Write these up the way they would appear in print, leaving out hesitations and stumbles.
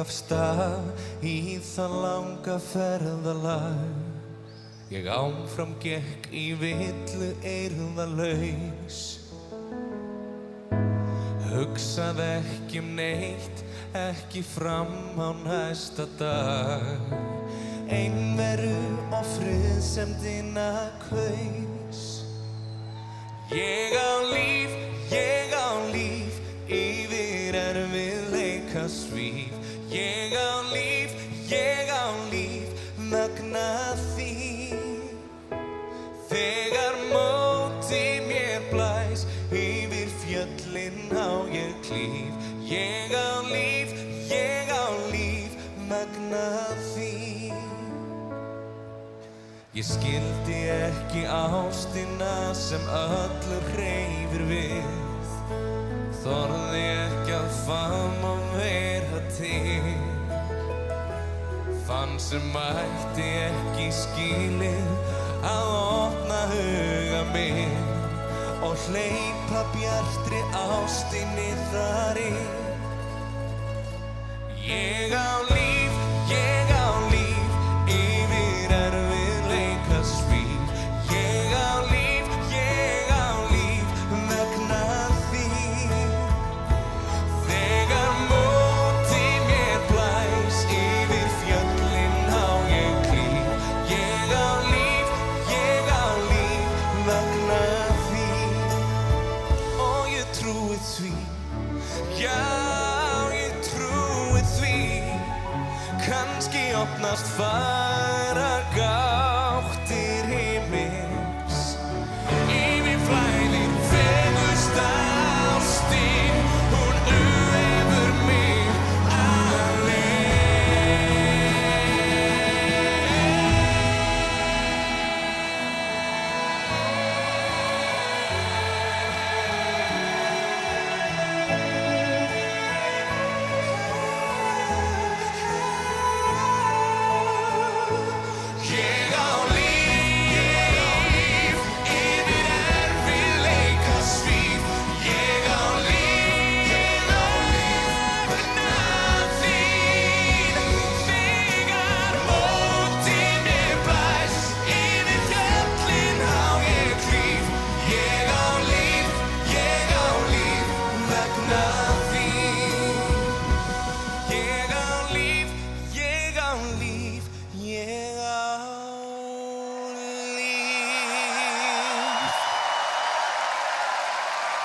af stað í það langa ferðalag. Ég áfram gekk í villu eirðalaus. Hugsaði ekki neitt, ekki fram á næsta dag. Einveru og friðsemdina kaus. Ég á líf, yfir erfiðleika svíf. Ég á líf, vegna þín. Þegar móti mér blæs, yfir fjöllin á ég klíf. Ég á líf, vegna þín. Ég skildi ekki ástina sem öllu hreyfir við. Þorði ekki að faðma og vera til. Fann sem mætti ekki skilið að opna huga minn og hleypa bjartri ástinni þar inn. Ég á líf, yfir erfiðleika svíf. Ég á líf, vegna þín. Þegar móti mér blæs, yfir fjöllin á ég klíf. Ég á líf, vegna þín. Og ég trúi því, já, ég trúi því. Kannski opnast fagrar gáttir himins. Yfir flæðir fegursta ástin, hún umvefur mig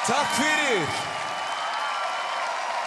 Takk fyrir!